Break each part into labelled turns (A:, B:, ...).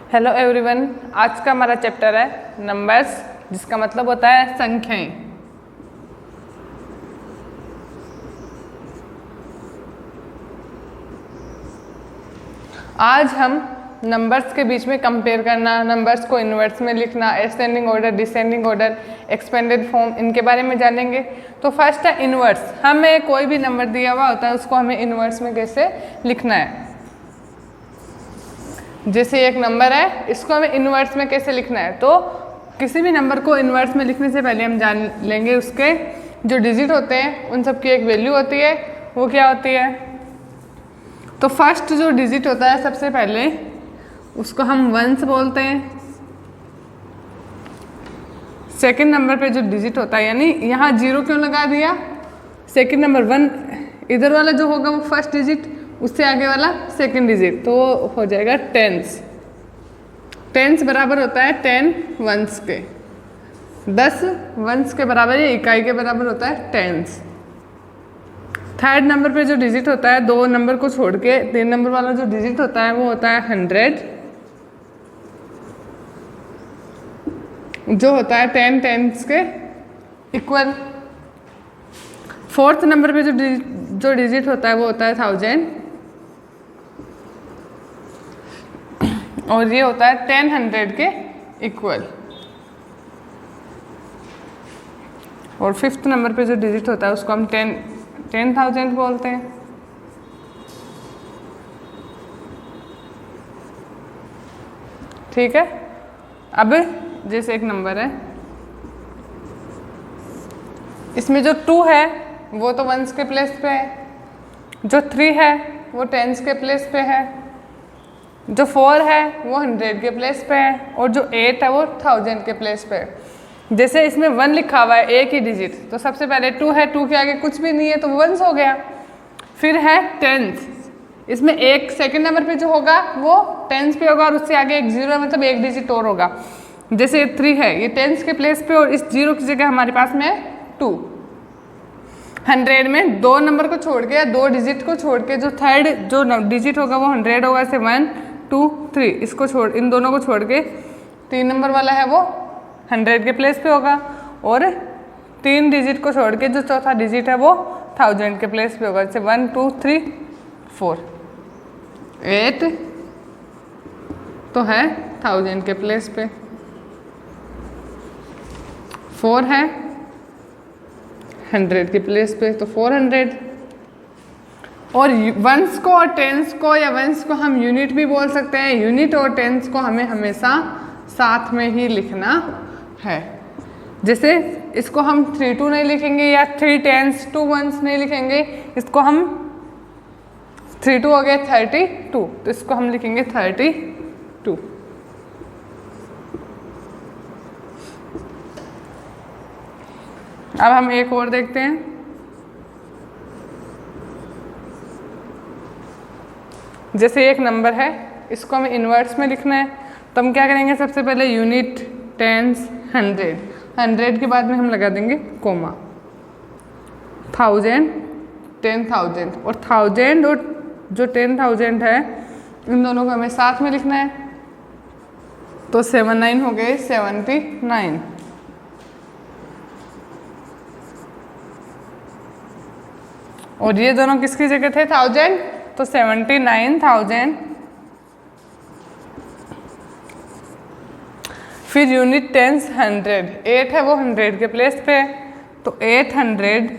A: Hello everyone, आज का हमारा चैप्टर है नंबर्स, जिसका मतलब होता है संख्याएं। आज हम नंबर्स के बीच में कंपेयर करना, नंबर्स को इनवर्स में लिखना, ascending order, descending order, expanded form, इनके बारे में जानेंगे। तो फर्स्ट है इनवर्स। हमें कोई भी नंबर दिया हुआ होता है, उसको हमें इनवर्स में कैसे लिखना है। जैसे एक नंबर है, इसको हमें इनवर्स में कैसे लिखना है। तो किसी भी नंबर को इनवर्स में लिखने से पहले हम जान लेंगे उसके जो डिजिट होते हैं उन सब की एक वैल्यू होती है, वो क्या होती है। तो फर्स्ट जो डिजिट होता है सबसे पहले उसको हम वंस बोलते हैं। सेकंड नंबर पे जो डिजिट होता है, यानी यहाँ जीरो क्यों लगा दिया, सेकंड नंबर वन, इधर वाला जो होगा वो फर्स्ट डिजिट, उससे आगे वाला सेकंड डिजिट, तो वो हो जाएगा टेंस। टेंस बराबर होता है 10 वंस के, 10 वंस के बराबर या इकाई के बराबर होता है टेंस। थर्ड नंबर पे जो डिजिट होता है, दो नंबर को छोड़ के 3 नंबर वाला जो डिजिट होता है वो होता है 100, जो होता है 10 टेंस के इक्वल। फोर्थ नंबर पे जो डिजिट होता है वो होता है 1000, और ये होता है 10 100 के इक्वल। और फिफ्थ नंबर पे जो डिजिट होता है उसको हम 10,000 बोलते हैं। ठीक है। अब जैसे एक नंबर है, इसमें जो 2 है वो तो वंस के प्लेस पे है, जो 3 है वो टेंस के प्लेस पे है, जो 4 है वो 100 के प्लेस पे है, और जो 8 है वो 1000 के प्लेस पे है। जैसे इसमें 1 लिखा हुआ है, एक ही डिजिट, तो सबसे पहले 2 है, 2 के आगे कुछ भी नहीं है तो वंस हो गया। फिर है टेंस, इसमें एक सेकंड नंबर पे जो होगा वो टेंस पे होगा और उससे आगे एक जीरो है, मतलब एक डिजिट और होगा। जैसे 3 है, ये टेंस के प्लेस पे, और इस जीरो की जगह हमारे पास में है 2। 100 में दो नंबर को छोड़ के या दो डिजिट को छोड़ के जो थर्ड जो डिजिट होगा वो 100 होगा। जैसे 1 2 3, इसको छोड़, इन दोनों को छोड़ के 3 नंबर वाला है वो 100 के प्लेस पे होगा, और 3 डिजिट को छोड़ के जो चौथा डिजिट है वो 1000 के प्लेस पे होगा। जैसे 1 2 3 4, 8 तो है 1000 के प्लेस पे, 4 है 100 के प्लेस पे, तो 400। और वंस को और टेंस को, या वंस को हम यूनिट भी बोल सकते हैं। यूनिट और टेंस को हमें हमेशा साथ में ही लिखना है। जैसे इसको हम 3 2 नहीं लिखेंगे, या 3 टेंस 2 वंस नहीं लिखेंगे, इसको हम 3 2 हो गए 32, तो इसको हम लिखेंगे 32। अब हम एक और देखते हैं। जैसे एक नंबर है, इसको हमें इनवर्स में लिखना है, तो हम क्या करेंगे, सबसे पहले यूनिट, टेंस, 100 के बाद में हम लगा देंगे कोमा। 1000 10,000, और 1000 और जो 10,000 है इन दोनों को हमें साथ में लिखना है, तो 79 हो गए 79। और ये दोनों किसकी जगह थे 1000, तो 79,000। फिर यूनिट टेंस 100, 8 है वो 100 के प्लेस पे, तो 800।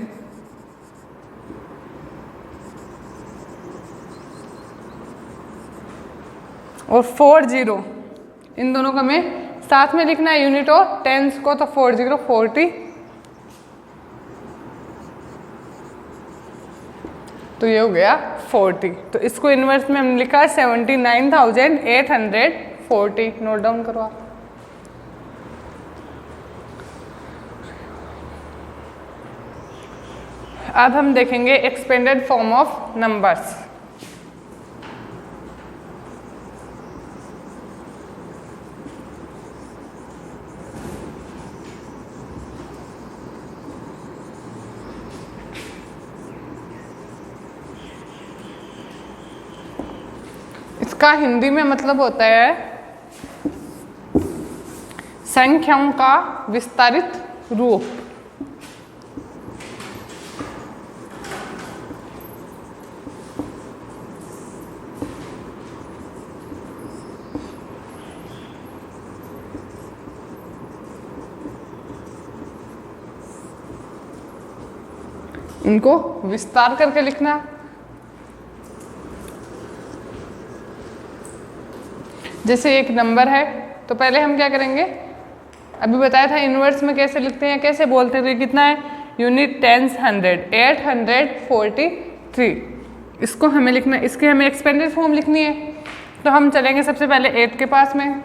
A: और 40, इन दोनों को हमें साथ में लिखना है, यूनिट और टेंस को, तो 40 40, तो ये हो गया 40। तो इसको इनवर्स में हमने लिखा 79,840। नोट डाउन करो आप। अब हम देखेंगे एक्सपेंडेड फॉर्म ऑफ नंबर्स। इसका हिंदी में मतलब होता है संख्याओं का विस्तारित रूप। इनको विस्तार करके लिखना। जैसे एक नंबर है तो पहले हम क्या करेंगे, अभी बताया था इनवर्स में कैसे लिखते हैं, कैसे बोलते थे, कितना है यूनिट, टेंस, 100, 843। इसको हमें लिखना, इसकी हमें एक्सपेंडेड फॉर्म लिखनी है। तो हम चलेंगे सबसे पहले 8 के पास में।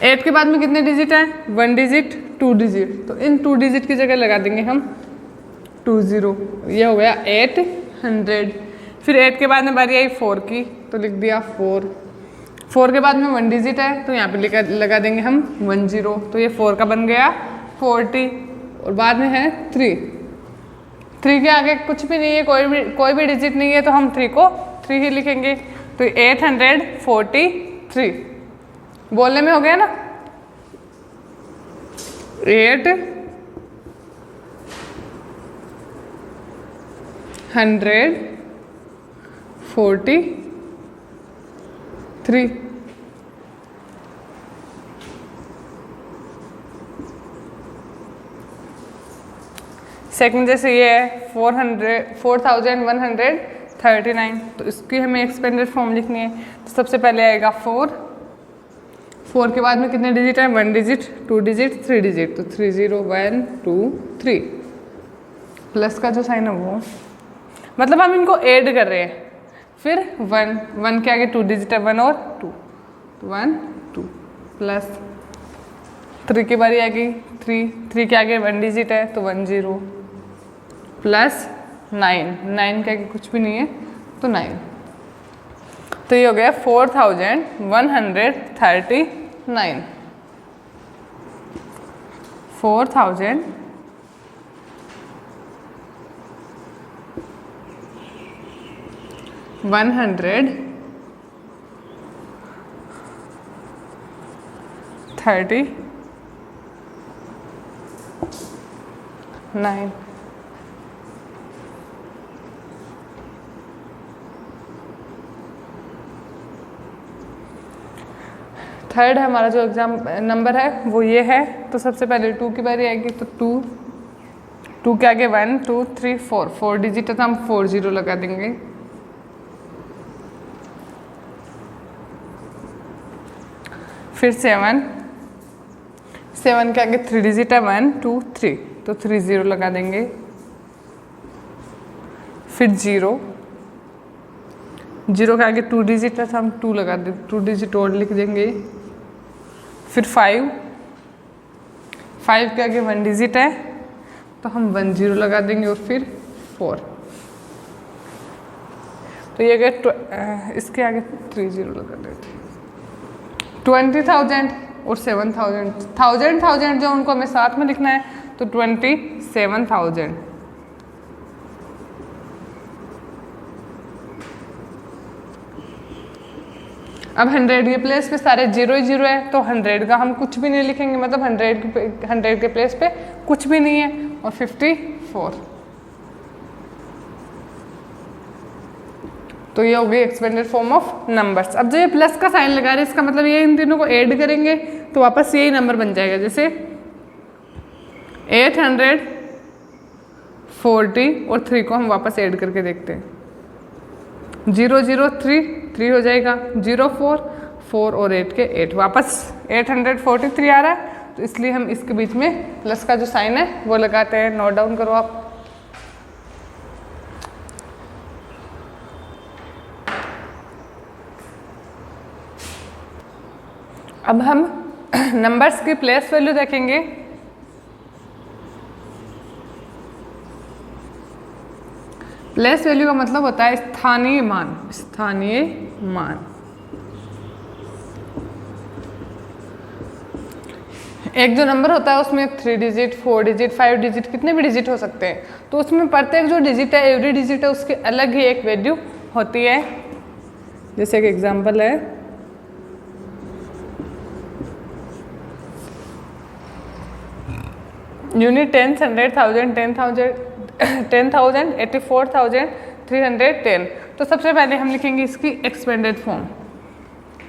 A: 8 के बाद में कितने डिजिट हैं, 1 डिजिट, 2 डिजिट। तो इन 2 डिजिट की जगह लगा देंगे हम 20। ये हो गया 800। फिर 8 के बाद में बारी आई 4 की, तो लिख दिया 4। 4 के बाद में 1 डिजिट है तो यहाँ पे लगा देंगे हम 10। तो ये 4 का बन गया 40। और बाद में है 3। 3 के आगे कुछ भी नहीं है, कोई भी डिजिट नहीं है, तो हम 3 को 3 ही लिखेंगे। तो 843 बोलने में हो गया ना, 843। सेकंड जैसे ये है 4139, तो इसकी हमें एक्सपेंडेड फॉर्म लिखनी है। तो सबसे पहले आएगा 4 के बाद में कितने डिजिट है, 1 डिजिट, 2 डिजिट, 3 डिजिट। तो 30 1 2 3 प्लस का जो साइन है वो, मतलब हम इनको ऐड कर रहे हैं। फिर 1 के आगे 2 डिजिट है, 1 और 2, 1 2 प्लस 3 की बारी आ गई, 3 के आगे 1 डिजिट है तो 10 प्लस 9 के आगे कुछ भी नहीं है तो 9। तो ये हो गया 4139। 4139। थर्ड हमारा जो एग्जाम नंबर है वो ये है। तो सबसे पहले 2 की बारी आएगी, तो 2 के आगे 1 2 3 4 डिजिट है तो हम 40 लगा देंगे। फिर 7 के आगे 3 डिजिट है, 1 2 3 तो 30 लगा देंगे। फिर 0 के आगे 2 डिजिट है तो हम 2 लगा देंगे, 2 डिजिट और लिख देंगे। फिर 5 के आगे 1 डिजिट है तो हम 10 लगा देंगे। और फिर 4, तो ये अगर इसके आगे 30 लगा देंगे। 20,000 और 7,000 जो उनको हमें साथ में लिखना है, तो 27,000। अब 100 के प्लेस पे सारे 0 ही 0 है, तो 100 का हम कुछ भी नहीं लिखेंगे, मतलब 100 के प्लेस पे कुछ भी नहीं है। और 54, तो ये हो गई एक्सपेंडेड फॉर्म ऑफ नंबर्स। अब जो ये प्लस का साइन लगा रहे हैं, इसका मतलब ये इन तीनों को ऐड करेंगे तो वापस यही नंबर बन जाएगा। जैसे 840 और 3 को हम वापस ऐड करके देखते हैं। 0 0 3 हो जाएगा, 0 4 और 8 के 8, वापस 843 आ रहा है। तो इसलिए हम इसके बीच में प्लस का जो साइन है वो लगाते हैं। नोट डाउन करो आप। अब हम नंबर्स की प्लेस वैल्यू देखेंगे। प्लेस वैल्यू का मतलब होता है स्थानीय मान। एक जो नंबर होता है उसमें 3 डिजिट, 4 डिजिट, 5 डिजिट, कितने भी डिजिट हो सकते हैं। तो उसमें प्रत्येक जो डिजिट है, एवरी डिजिट है, उसकी अलग ही एक वैल्यू होती है। जैसे एक एग्जांपल है यूनिट टेंस 100,000 10,000 10,000 84,310। तो सबसे पहले हम लिखेंगे इसकी एक्सपेंडेड फॉर्म,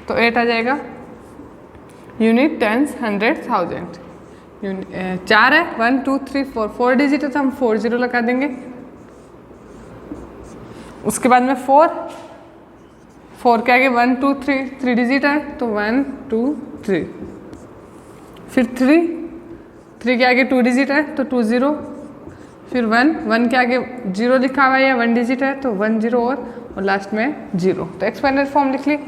A: तो 8 आ जाएगा। यूनिट टेंस 100,000 4 है 1 2 3 4 4 डिजिट है तो हम 4 0 लगा देंगे। उसके बाद में 4 के आगे 1 2 3 डिजिट है तो 1 2 3। फिर 3 के आगे 2 डिजिट है तो 2 0। फिर 1 के आगे 0 लिखा हुआ है या 1 डिजिट है तो 1 0 और लास्ट में 0। तो एक्सपेंडेड फॉर्म लिख ली।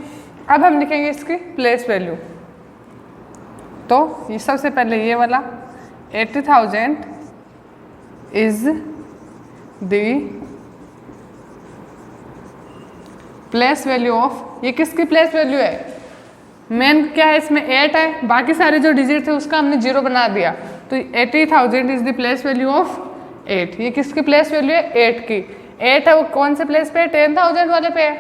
A: अब हम लिखेंगे इसकी प्लेस वैल्यू। तो ये सबसे पहले ये वाला 80,000 is the place value of, ये किसकी प्लेस वैल्यू है? मेन क्या है इसमें 8 है, बाकी सारे जो डिजिट थे उसका हमने 0 बना दिया। तो 80,000 is the place value of 8। ये किसकी प्लेस वैल्यू है? 8 की। 8 है वो कौन से प्लेस पे है? 10,000 वाले पे है।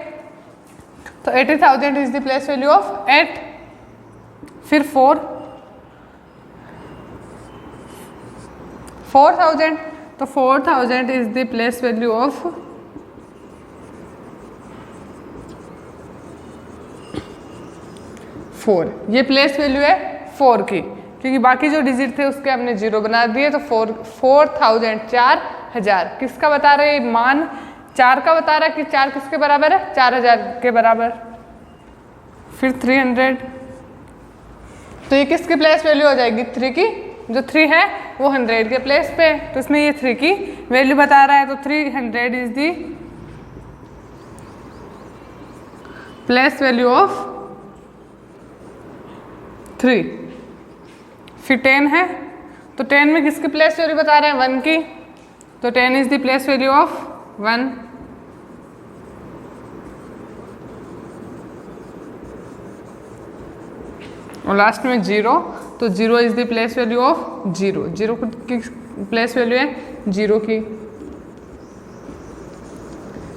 A: तो 80,000 is the place value of 8। फिर 4,000, तो 4,000 is the place value of 4। ये प्लेस वैल्यू है 4 की, क्योंकि बाकी जो डिजिट थे उसके हमने 0 बना दिए। तो 4,000 4,000 किसका बता रहे हैं? मान 4 का बता रहा है कि 4 किसके बराबर है? 4,000 के बराबर। फिर 300, तो ये किसकी प्लेस वैल्यू हो जाएगी? 3 की। जो 3 है वो 100 के प्लेस पे है, तो इसमें ये 3 की वैल्यू बता रहा है। तो 300 is the place value of 3। फिर 10 है, तो 10 में किसकी प्लेस वैल्यू बता रहे हैं? 1 की। तो 10 is the place value of 1। और लास्ट में 0, तो 0 is the place value of 0। 0 की प्लेस वैल्यू है 0 की।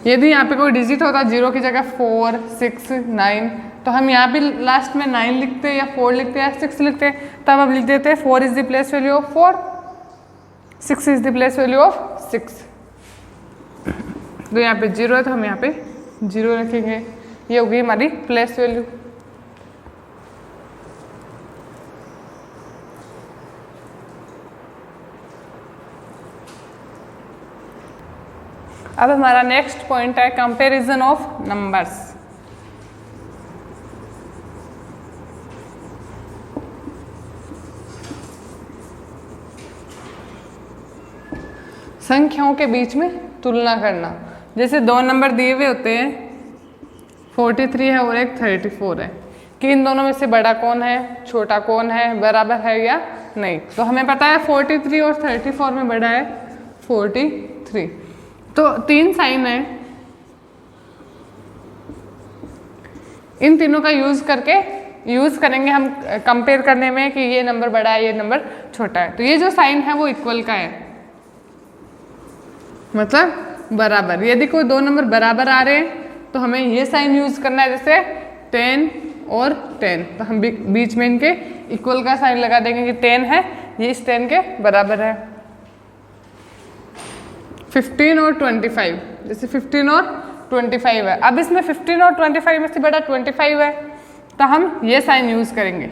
A: यदि यहाँ पे कोई डिजिट होता 0 की जगह 4 6 9, तो हम यहाँ पे लास्ट में 9 लिखते या 4 लिखते या 6 लिखते, तब हम लिख देते 4 is the place value of 4, 6 is the place value of 6। तो यहाँ पे 0 है तो हम यहाँ पे 0 रखेंगे। ये होगी हमारी प्लेस वैल्यू। अब हमारा नेक्स्ट पॉइंट है कंपैरिजन ऑफ नंबर्स। संख्याओं के बीच में तुलना करना। जैसे 2 नंबर दिए हुए होते हैं, 43 है और एक 34 है, कि इन दोनों में से बड़ा कौन है, छोटा कौन है, बराबर है या नहीं। तो हमें पता है 43 और 34 में बड़ा है 43। तो 3 साइन है, इन तीनों का यूज करेंगे हम कंपेयर करने में कि ये नंबर बड़ा है ये नंबर छोटा है। तो ये जो साइन है वो इक्वल का है, मतलब बराबर। यदि कोई 2 नंबर बराबर आ रहे हैं तो हमें ये साइन यूज करना है, जैसे 10 और 10, तो हम बीच में इनके इक्वल का साइन लगा देंगे कि 10 है ये इस 10 के बराबर है। 15 और 25, जैसे 15 और 25 है, अब इसमें 15 और 25 में से बड़ा 25 है, तो हम ये साइन यूज करेंगे।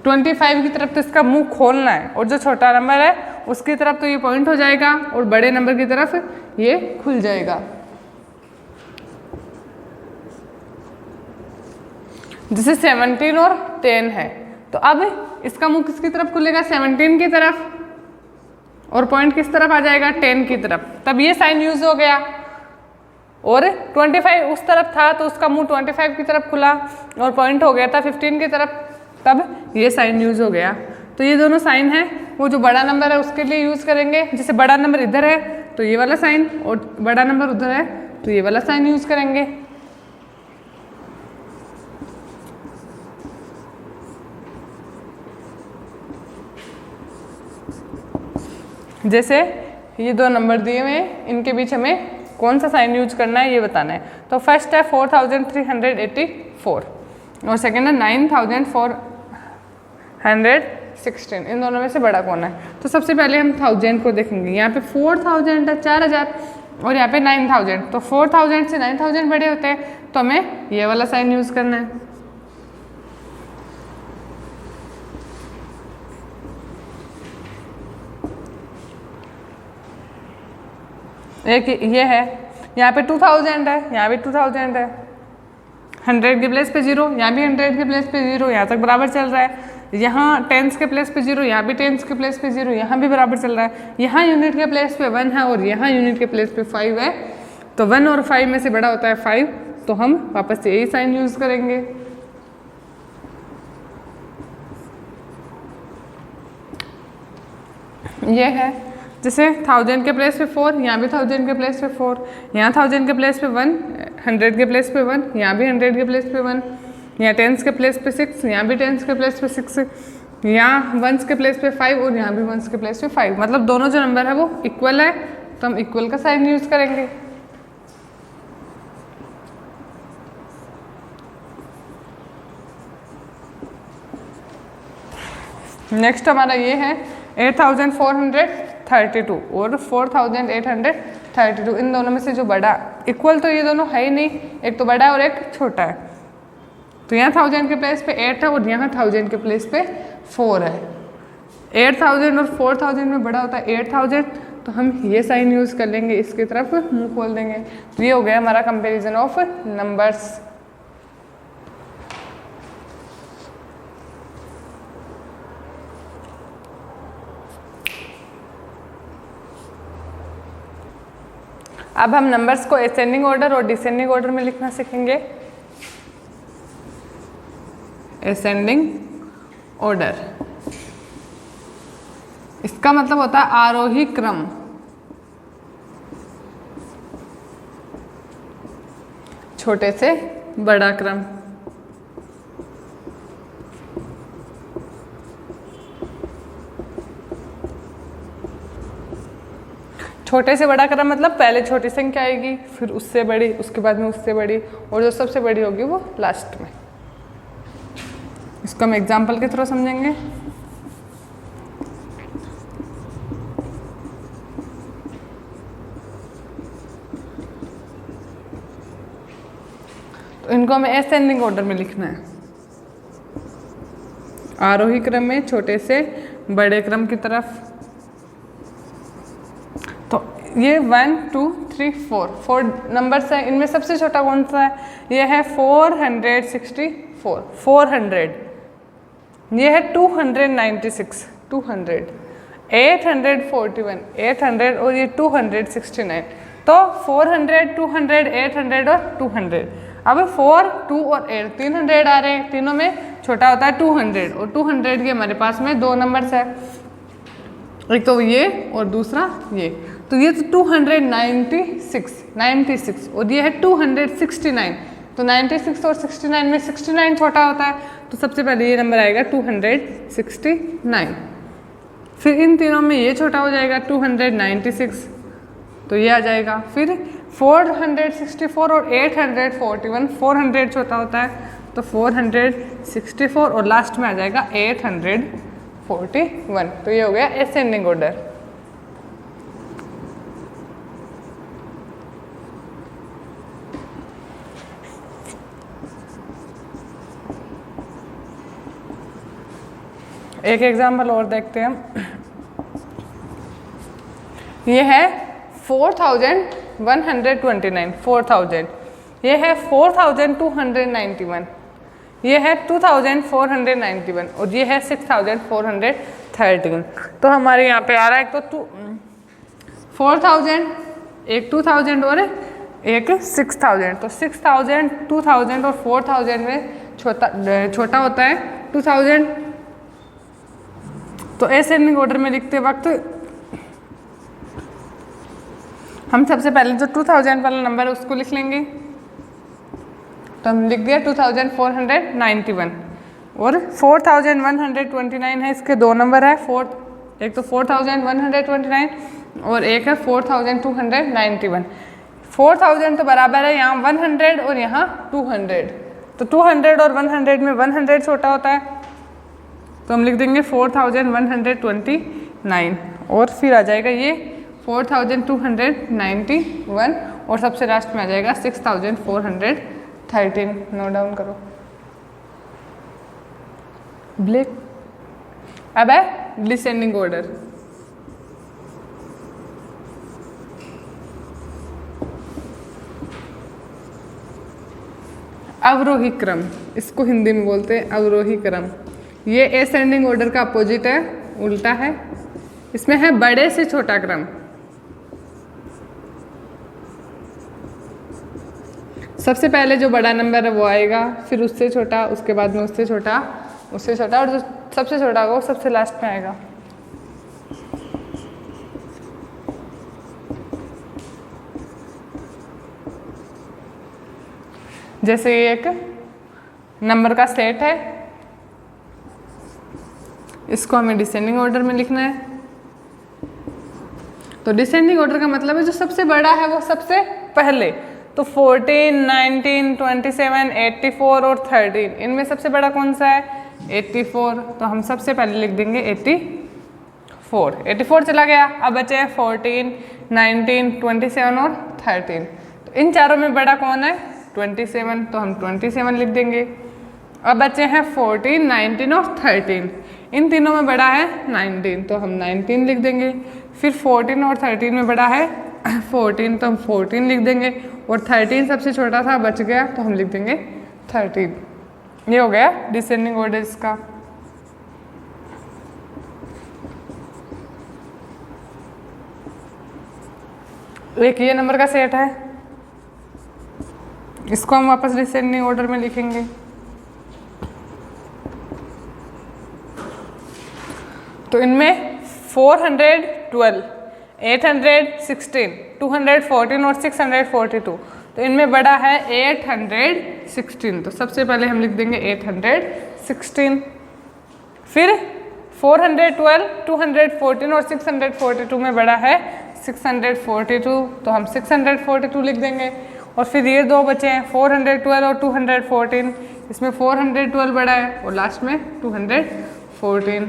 A: 25 की तरफ तो इसका मुंह खोलना है और जो छोटा नंबर है उसकी तरफ तो ये पॉइंट हो जाएगा और बड़े नंबर की तरफ ये खुल जाएगा। जैसे 17 और 10 है, तो अब इसका मुंह किसकी तरफ खुलेगा? 17 की तरफ, और पॉइंट किस तरफ आ जाएगा? 10 की तरफ। तब ये साइन यूज हो गया। और 25 उस तरफ था तो उसका मुंह 25 की तरफ खुला और पॉइंट हो गया था 15 की तरफ, तब ये साइन यूज हो गया। तो ये दोनों साइन है वो जो बड़ा नंबर है उसके लिए यूज करेंगे। जैसे बड़ा नंबर इधर है तो ये वाला साइन, और बड़ा नंबर उधर है तो ये वाला साइन यूज करेंगे। जैसे ये 2 नंबर दिए हुए हैं, इनके बीच हमें कौन सा साइन यूज करना है ये बताना है। तो फर्स्ट है 4384 और सेकेंड है 9400 16, इन दोनों में से बड़ा कौन है? तो सबसे पहले हम 1000 को देखेंगे। यहाँ पे 4000 है, 4000, और यहाँ पे 9000। तो 4000 से 9000 बड़े होते हैं, तो हमें ये वाला साइन यूज़ करना है। एक ये है, यहाँ पे 2000 है, यहाँ भी 2000 है, 100 के प्लेस पे 0, यहाँ भी 100 के प्लेस पे 0, यहाँ तक बराबर चल रहा है। यहाँ टेंस के प्लेस पे 0, यहाँ भी टेंस के प्लेस पे 0, यहाँ भी बराबर चल रहा है। यहाँ यूनिट के प्लेस पे 1 है और यहाँ यूनिट के प्लेस पे 5 है। तो 1 और 5 में से बड़ा होता है 5, तो हम वापस से यही साइन यूज़ करेंगे। ये है, जैसे 1000 के प्लेस पे 4, यहाँ भी 1000 के प्लेस पे 4, यहाँ 1000 के प्लेस पे 1, 100 के प्लेस पे 1, यहाँ भी 100 के प्लेस पे 1, यहाँ टेंस के प्लेस पे 6, यहाँ भी टेंस के प्लेस पे 6, यहाँ वंस के प्लेस पे 5 और यहाँ भी वंस के प्लेस पे 5। मतलब दोनों जो नंबर है वो इक्वल है, तो हम इक्वल का साइन यूज़ करेंगे। नेक्स्ट हमारा ये है 8432 और 4832। इन दोनों में से जो बड़ा, इक्वल तो ये दोनों है ही नहीं, एक तो बड़ा है और एक छोटा है। तो यहाँ 1000 के प्लेस पे 8 है और यहाँ 1000 के प्लेस पे 4 है। 8000 और 4000 में बड़ा होता है 8000, तो हम ये साइन यूज़ कर लेंगे, इसकी तरफ मुंह खोल देंगे। तो ये हो गया हमारा कंपेरिजन ऑफ नंबर्स। अब हम नंबर्स को असेंडिंग ऑर्डर और डिसेंडिंग ऑर्डर में लिखना सीखेंगे। असेंडिंग ऑर्डर, इसका मतलब होता है आरोही क्रम। छोटे से बड़ा क्रम। छोटे से बड़ा क्रम मतलब पहले छोटी संख्या आएगी, फिर उससे बड़ी, उसके बाद में उससे बड़ी, और जो सबसे बड़ी होगी वो लास्ट में। इसको हम एग्जाम्पल के थ्रू समझेंगे। तो इनको हमें असेंडिंग ऑर्डर में लिखना है, आरोही क्रम में छोटे से बड़े क्रम की तरफ। तो ये 1 2 3 4 नंबर्स हैं, इनमें सबसे छोटा कौन सा है? ये है 464, 400। ये है 296, 200, 841, 800, और ये 269। तो 400, 200, 800 और 200। अब 4, 2 और 8 300 आ रहे हैं, तीनों में छोटा होता है 200, और 200 के हमारे पास में दो नंबर्स है, एक तो ये और दूसरा ये। तो ये तो 296, और ये है 269। तो 96 और 69 में 69 छोटा होता है, तो सबसे पहले ये नंबर आएगा 269। फिर इन तीनों में ये छोटा हो जाएगा 296, तो ये आ जाएगा। फिर 464 और 841, 400 छोटा होता है, तो 464, और लास्ट में आ जाएगा 841। तो ये हो गया असेंडिंग ऑर्डर। एक एग्जाम्पल और देखते हैं हम। ये है 4129, 4000। ये है 4291, ये है 2491, और ये है 6413। तो हमारे यहाँ पे आ रहा है एक तो 4000, एक 2000 और एक 6000। तो 6000, 2000 और 4000 में छोटा होता है 2000। तो असेंडिंग ऑर्डर में लिखते वक्त हम सबसे पहले जो 2000 वाला नंबर है उसको लिख लेंगे। तो हम लिख दिया 2491, और 4129 है, इसके दो नंबर है, एक तो 4129 और एक है 4291। 4000 तो बराबर है यहाँ 100 और यहाँ 200। तो 200 और 100 में 100 छोटा होता है, तो हम लिख देंगे 4129 और फिर आ जाएगा ये 4291 और सबसे लास्ट में आ जाएगा 6413। नोट डाउन करो। ब्लैक। अब है डिसेंडिंग ऑर्डर। अवरोही क्रम, इसको हिंदी में बोलते हैं अवरोही क्रम। ये असेंडिंग ऑर्डर का अपोजिट है, उल्टा है। इसमें है बड़े से छोटा क्रम। सबसे पहले जो बड़ा नंबर है वो आएगा, फिर उससे छोटा, उसके बाद में उससे छोटा, उससे छोटा, और जो सबसे छोटा होगा वो सबसे लास्ट में आएगा। जैसे ये एक नंबर का सेट है, इसको हमें डिसेंडिंग ऑर्डर में लिखना है। तो डिसेंडिंग ऑर्डर का मतलब है जो सबसे बड़ा है वो सबसे पहले। तो 14, 19, 27, 84 और 13, इनमें सबसे बड़ा कौन सा है? 84। तो हम सबसे पहले लिख देंगे 84। 84 चला गया। अब बचे हैं 14, 19, 27 और 13। तो इन चारों में बड़ा कौन है? 27। तो हम 27 लिख देंगे। अब बचे हैं 14, 19 और 13। इन तीनों में बड़ा है 19, तो हम 19 लिख देंगे। फिर 14 और 13 में बड़ा है 14, तो हम 14 लिख देंगे। और 13 सबसे छोटा था, बच गया, तो हम लिख देंगे 13। ये हो गया डिसेंडिंग ऑर्डर इसका। एक ये नंबर का सेट है, इसको हम वापस डिसेंडिंग ऑर्डर में लिखेंगे। तो इनमें 412, 816, 214 और 642। तो इनमें बड़ा है 816, तो सबसे पहले हम लिख देंगे 816। फिर 412, 214 और 642 में बड़ा है 642, तो हम 642 लिख देंगे। और फिर ये दो बचे हैं 412 और 214, इसमें 412 बड़ा है और लास्ट में 214।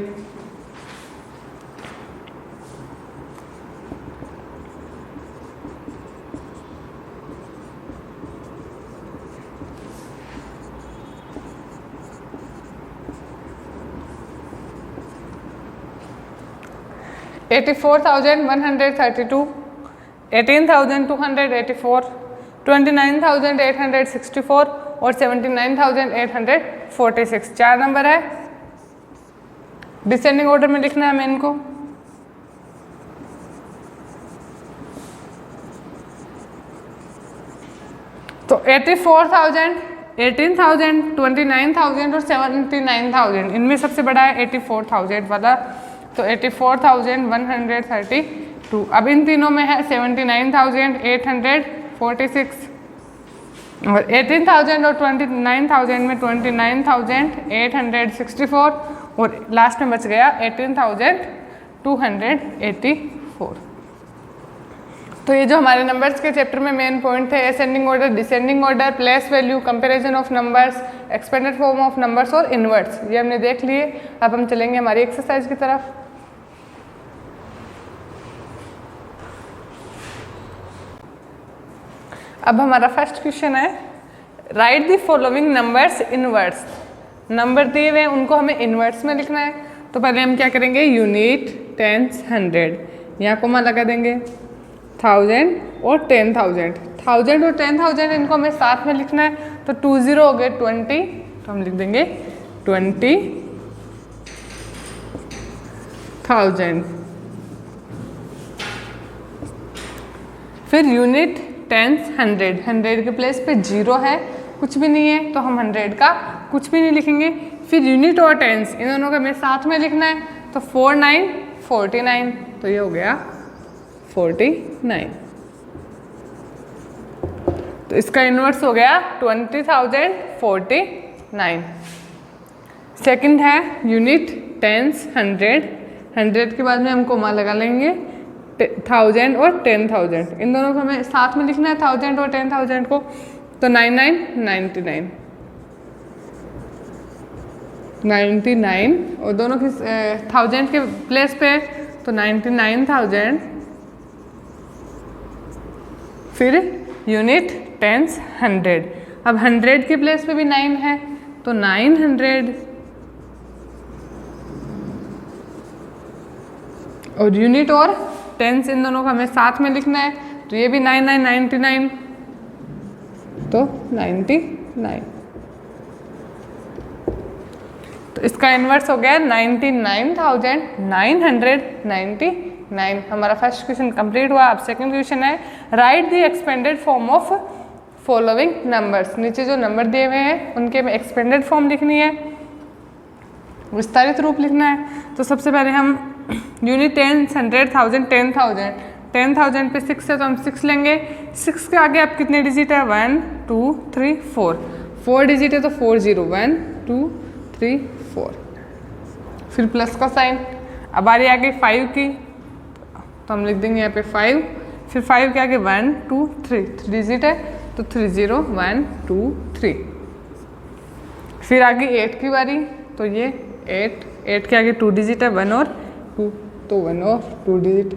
A: $84,132, $18,284, $29,864 और $79,846। 4 नंबर है। डिसेंडिंग ऑर्डर में लिखना है हमें इनको। तो 84,000, 18,000, 29,000 और 79,000, इनमें सबसे बड़ा है 84,000 वाला, तो 84,132। अब इन तीनों में है 79,846 और 18,000 और 29,000 में 29,864 और लास्ट में बच गया 18,284। तो ये जो हमारे नंबर्स के चैप्टर में मेन पॉइंट थे, ascending order, descending order, place value, comparison of numbers, expanded form of numbers और इनवर्ट्स, ये हमने देख लिए। अब हम चलेंगे हमारी एक्सरसाइज की तरफ। अब हमारा फर्स्ट क्वेश्चन है, right the following numbers inverts. Number दिए हुए हैं, उनको हमें इनवर्ट्स में लिखना है। तो पहले हम क्या करेंगे, यूनिट, टेंस, 100, यहाँ कोमा लगा देंगे, 1000 और 10,000। 1000 और 10,000 इनको हमें साथ में लिखना है। तो 20 हो गए 20, तो हम लिख देंगे 20,000। फिर यूनिट, टेंस, 100। 100 के प्लेस पे 0 है, कुछ भी नहीं है, तो हम 100 का कुछ भी नहीं लिखेंगे। फिर यूनिट और टेंस, इन दोनों का हमें साथ में लिखना है। तो 49, 49, तो ये हो गया 49। तो इसका इनवर्स हो गया 20,049। सेकंड है यूनिट, टेंस, 100। 100 के बाद में हम कोमा लगा लेंगे, 1000 और 10,000, इन दोनों को हमें साथ में लिखना है, 1000 और 10,000 को। तो 99, 99। 99 और दोनों की 1000 के प्लेस पे तो 99,000, फिर यूनिट टेंस 100। अब 100 के प्लेस पे भी 9 है तो 900 और यूनिट और टेंस इन दोनों को हमें साथ में लिखना है तो ये भी 99 तो 99। तो इसका इन्वर्स हो गया 99,999। हमारा फर्स्ट क्वेश्चन कंप्लीट हुआ। अब सेकंड क्वेश्चन है right the expanded form of following numbers. नीचे जो नंबर दिए हुए हैं उनके में एक्सपेंडेड फॉर्म लिखनी है, विस्तारित रूप लिखना है। तो सबसे पहले हम यूनिट टेंस 100,000 10,000 10,000 पे 6 है तो हम 6 लेंगे। 6 के आगे अब कितने डिजिट है 1 2 3 4 4 डिजिट है तो 40 1 2 3 4 फिर प्लस का साइन। अब आ रही आगे 5 की तो हम लिख देंगे यहाँ पे 5 फिर 5 के आगे 1 2 3 3 डिजिट है तो 30 1 2 3 फिर आगे 8 की बारी तो ये 8 के आगे 2 डिजिट है 1 और 2 तो 1 और 2 डिजिट।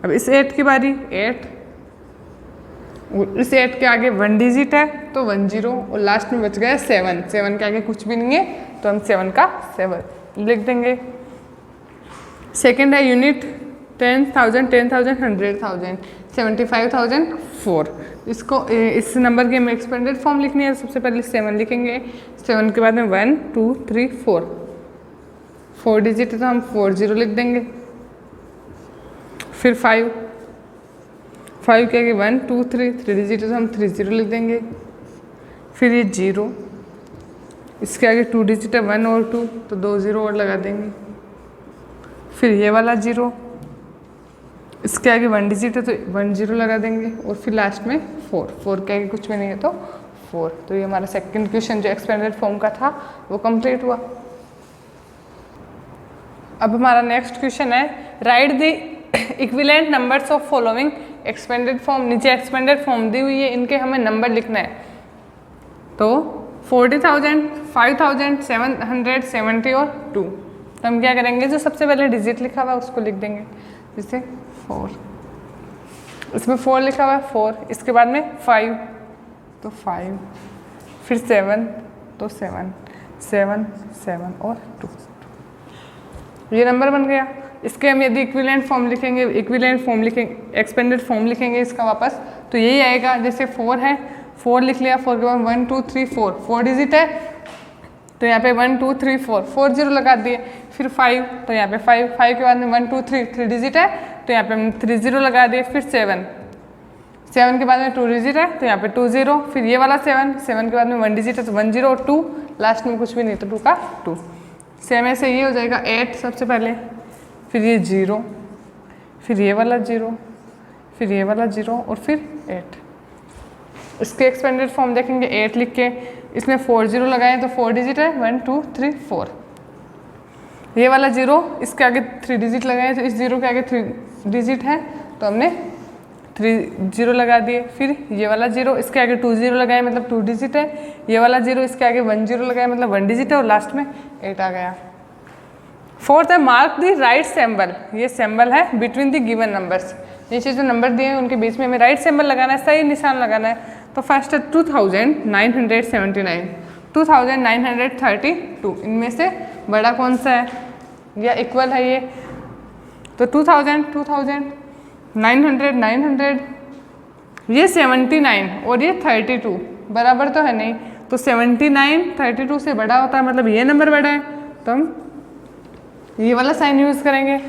A: अब इस 8 की बारी 8 और इस 8 के आगे 1 डिजिट है तो 1 0 और लास्ट में बच गया 7 7 के आगे कुछ भी नहीं है तो हम 7 का 7 लिख देंगे। सेकंड है यूनिट 10,000 10,000 100,000 75,000 4। इसको इस नंबर की हमें एक्सपेंडेड फॉर्म लिखनी है। सबसे पहले 7 लिखेंगे, 7 के बाद में 1 2 3 4 डिजिट है तो हम 40 लिख देंगे। फिर 5 के आगे 1 2 3 डिजिट है तो हम 30 लिख देंगे। फिर ये 0 इसके आगे 2 डिजिट है 1 और 2 तो 2 0 और लगा देंगे। फिर ये वाला 0 इसके आगे 1 डिजिट है तो 1 0 लगा देंगे और फिर लास्ट में 4 के आगे कुछ भी नहीं है तो 4। तो ये हमारा सेकंड क्वेश्चन जो एक्सपेंडेड फॉर्म का था वो कंप्लीट हुआ। अब हमारा नेक्स्ट क्वेश्चन है right the equivalent numbers of following expanded form. नीचे एक्सपेंडेड फॉर्म दी हुई है, इनके हमें नंबर लिखना है। तो 40,000 5,000 700 70 और 2। तो हम क्या करेंगे, जो सबसे पहले डिजिट लिखा हुआ है उसको लिख देंगे, जैसे 4, इसमें 4 लिखा हुआ है 4, इसके बाद में 5 तो 5, फिर 7 तो 7 7 7 और 2। ये नंबर बन गया। इसके हम यदि इक्विवेलेंट फॉर्म लिखेंगे, एक्सपेंडेड फॉर्म लिखेंगे इसका वापस तो यही आएगा। जैसे 4 है, 4 लिख लिया, 4 के बाद 1 2 3 4 डिजिट है तो यहाँ पे 1 2 3 4 0 लगा दिए। फिर 5 तो यहाँ पे 5 के बाद में 1 2 3 डिजिट है तो यहाँ पे हम 3 0 लगा दिए। फिर 7 के बाद में 2 डिजिट है तो यहाँ पे 2 0। फिर ये वाला 7 के बाद में 1 डिजिट है तो 1 0 और 2, लास्ट में कुछ भी नहीं तो 2 का 2। सेम ऐसे ये हो जाएगा 8 सबसे पहले, फिर ये 0, फिर ये वाला 0, फिर ये वाला 0 और फिर 8। इसके एक्सपेंडेड फॉर्म देखेंगे 8 लिख के इसमें 4 0 लगाएं तो 4 डिजिट है 1 2 3 4। ये वाला 0 इसके आगे 3 डिजिट लगाएं तो इस 0 के आगे 3 डिजिट है तो हमने 3 0 लगा दिए। फिर ये वाला 0 इसके आगे 2 0 लगाए मतलब 2 डिजिट है। ये वाला 0 इसके आगे 1 0 लगाए मतलब 1 डिजिट है और लास्ट में 8 आ गया। फोर्थ है मार्क द राइट सिंबल। ये सिंबल है बिटवीन द गिवन नंबर्स। नीचे जो नंबर दिए हैं उनके बीच में हमें राइट सिंबल लगाना है, सही निशान लगाना है। तो फर्स्ट है 2979, 2932। इनमें से बड़ा कौन सा है या इक्वल है ये? तो 2000 900 ये 79 और ये 32 बराबर तो है नहीं। तो 79 32 से बड़ा होता है मतलब ये नंबर बड़ा है तो हम ये वाला साइन यूज़ करेंगे।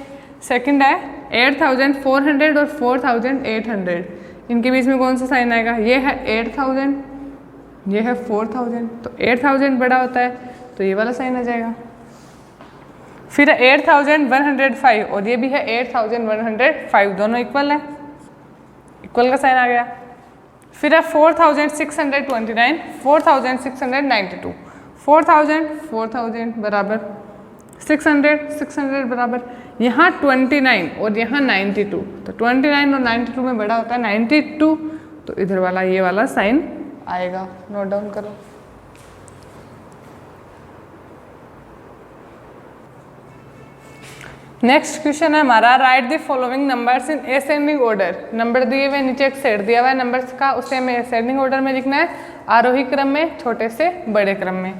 A: सेकंड है 8400 और 4800, इनके बीच में कौन सा साइन आएगा? ये है 8000, ये है 4000, तो 8000 बड़ा होता है तो ये वाला साइन आ जाएगा। फिर है 8105 और ये भी है 8105, दोनों इक्वल है, इक्वल का साइन आ गया। फिर है 4629, 4692, 4000 बराबर 600 बराबर, यहाँ 29 और यहाँ 92, तो 29 और 92 में बड़ा होता है 92, तो इधर वाला ये वाला साइन आएगा। नोट डाउन करो। नेक्स्ट क्वेश्चन है हमारा, right the following numbers in ascending order. Number दिए हुए, नीचे एक सेट दिया हुआ है नंबर्स का, उसे हमें असेंडिंग ऑर्डर में लिखना है, आरोही क्रम में, छोटे से बड़े क्रम में।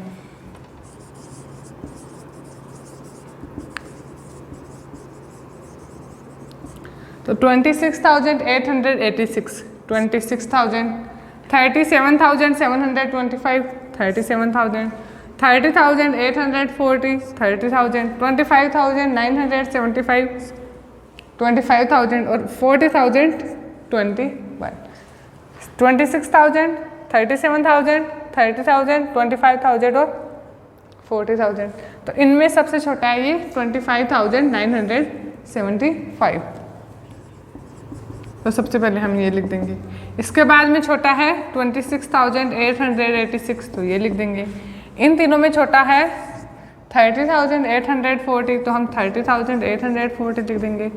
A: तो 26,886, 26,000, 37,725, 37,000, 30,840, 30,000, 25,975, 25,000 और 40,000, 21, 26,000, 37,000, 30,000, 25,000 और 40,000। तो इनमें सबसे छोटा है ये 25,975। तो सबसे पहले हम ये लिख देंगे। इसके बाद में छोटा है 26,886, तो ये लिख देंगे। इन तीनों में छोटा है 30,840, तो हम 30,840 लिख देंगे।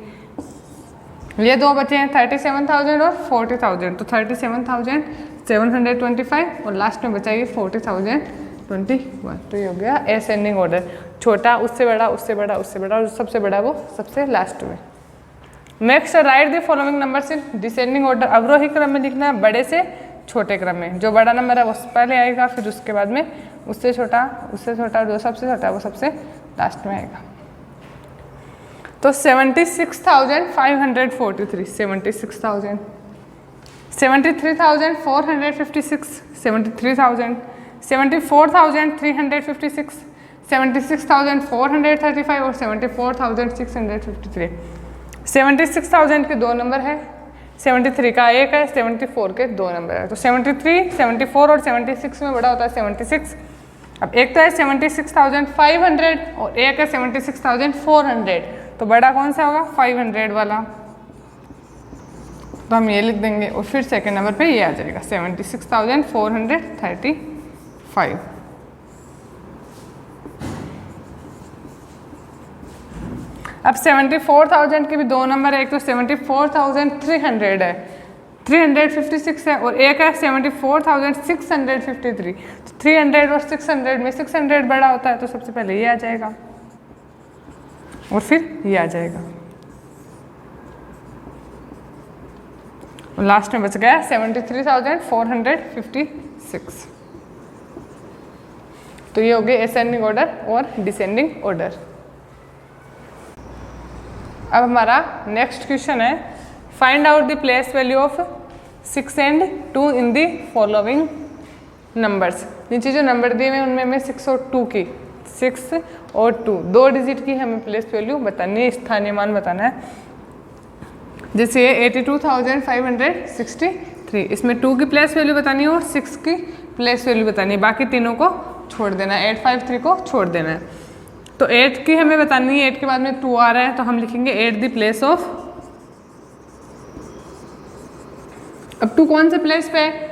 A: ये दो बचे हैं 37,000 और 40,000, तो 37,725 और लास्ट में बचा ये 40,021। तो ये हो गया असेंडिंग ऑर्डर, छोटा उससे बड़ा, उससे बड़ा, उससे बड़ा और सबसे बड़ा वो सबसे लास्ट में। Next, right the following numbers in descending order. अवरोही क्रम में लिखना है, बड़े से छोटे क्रम में। जो बड़ा नंबर है वो पहले आएगा, फिर उसके बाद में उससे छोटा, उससे छोटा, जो सबसे छोटा है वो सबसे लास्ट में आएगा। तो 76,543, 76,000, 73,456, 73,000, 74,356, 76,435 और 74,653। 76,000 के दो नंबर है, 73 का एक है, 74 के दो नंबर है। तो 73, 74 और 76 में बड़ा होता है 76। अब एक तो है 76,500 और एक है 76,400, तो बड़ा कौन सा होगा? 500 वाला। तो हम ये लिख देंगे और फिर सेकंड नंबर पे ये आ जाएगा 76,435। अब 74,000 के भी दो नंबर है, एक तो 74,300 है, 356 है और एक है 74,653। तो 300 और 600 में 600 बड़ा होता है, तो सबसे पहले ये आ जाएगा और फिर ये आ जाएगा और लास्ट में बच गया 73,456। तो ये हो गए असेंडिंग ऑर्डर और डिसेंडिंग ऑर्डर। अब हमारा नेक्स्ट क्वेश्चन है, find out the place value of 6 and 2 in the following numbers. नीचे जो नंबर दिए हुए उनमें हमें 6 और 2 की, 6 और 2 दो डिजिट की हमें प्लेस वैल्यू बतानी है, स्थानीय मान बताना है। जैसे 82,563, इसमें 2 की प्लेस वैल्यू बतानी है और 6 की प्लेस वैल्यू बतानी है, बाकी तीनों को छोड़ देना है, 853 को छोड़ देना है। तो 8 की हमें बतानी है, 8 के बाद में 2 आ रहा है, तो हम लिखेंगे 8 द प्लेस ऑफ। अब 2 कौन से प्लेस पे है?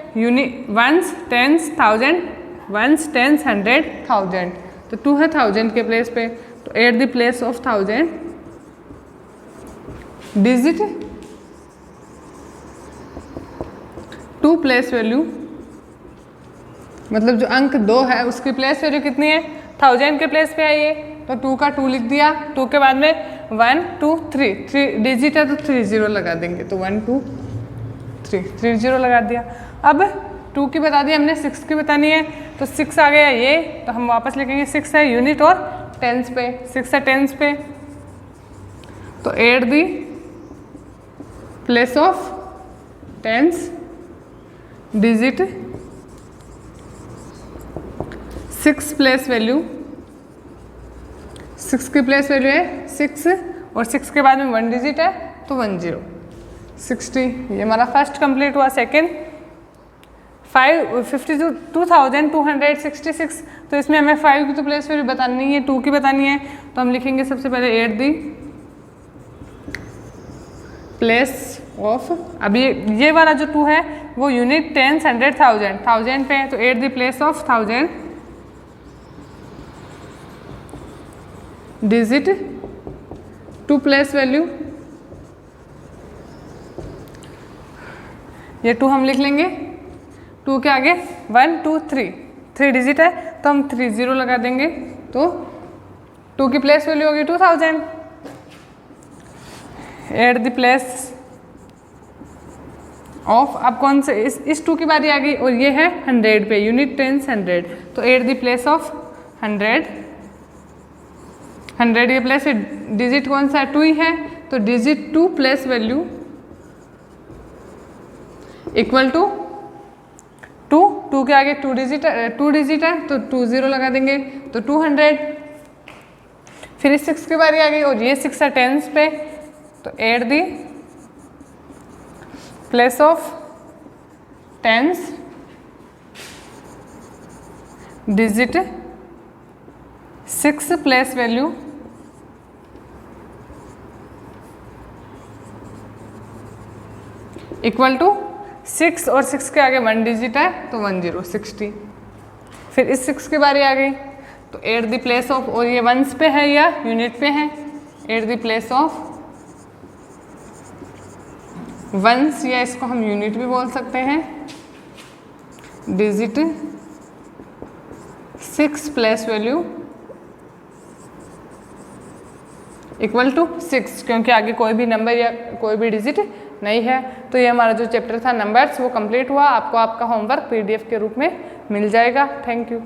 A: Ones, tens, thousand, ones, tens, 100, 1000। तो 2 है 1000 के प्लेस पे, तो 8 the place of 1000 digit 2 place value, मतलब जो अंक 2 है उसकी प्लेस वैल्यू कितनी है? 1000 के प्लेस पे है ये, तो 2 का 2 लिख दिया। 2 के बाद में 1 2 3, 3 डिजिट है तो 3 0 लगा देंगे, तो 1 2 3, 3 0 लगा दिया। अब 2 की बता दी हमने, 6 की बतानी है, तो 6 आ गया ये, तो हम वापस लिखेंगे 6 है यूनिट और टेंस पे, 6 है टेंस पे, तो 8 दी place of tens digit 6 place value, 6 की प्लेस वैल्यू है 6 और 6 के बाद में 1 डिजिट है तो 10, 60। ये हमारा फर्स्ट कंप्लीट हुआ। सेकंड 52,266, तो इसमें हमें 5 की तो प्लेस वैल्यू बतानी नहीं है, 2 की बतानी है, तो हम लिखेंगे सबसे पहले 8 दी प्लेस ऑफ। अब ये वाला जो 2 है वो यूनिट, टेंस, 100, 1000, 1000 पे है, तो 8 दी place of 1000 digit 2 place value. ये 2 हम लिख लेंगे, 2 के आगे 1 2 3, 3 डिजिट है तो हम 3 0 लगा देंगे, तो 2 की प्लेस वैल्यू होगी 2000। एट द प्लेस ऑफ, अब कौन से इस 2 की बारी आ गई और ये है 100 पे, यूनिट टेंस 100, तो एट द प्लेस ऑफ 100, 100 के प्लेस डिजिट कौन सा है, 2 ही है, तो digit 2 plus value equal to 2 के आगे 2 डिजिट है तो 20 लगा देंगे तो 200। फिर इस 6 की बारी आ गई और ये 6 है टेंस पे, तो at the place of tens digit 6 place value equal to 6 और 6 के आगे 1 डिजिट है तो 10 60। फिर इस 6 की बारी आ गई तो एट द प्लेस ऑफ, और ये वंस पे है या यूनिट पे है, at the place of ones, या इसको हम यूनिट भी बोल सकते हैं, digit 6 plus value equal to 6, क्योंकि आगे कोई भी नंबर या कोई भी डिजिट नहीं है। तो ये हमारा जो चैप्टर था नंबर्स वो कंप्लीट हुआ। आपको आपका होमवर्क PDF के रूप में मिल जाएगा। Thank you.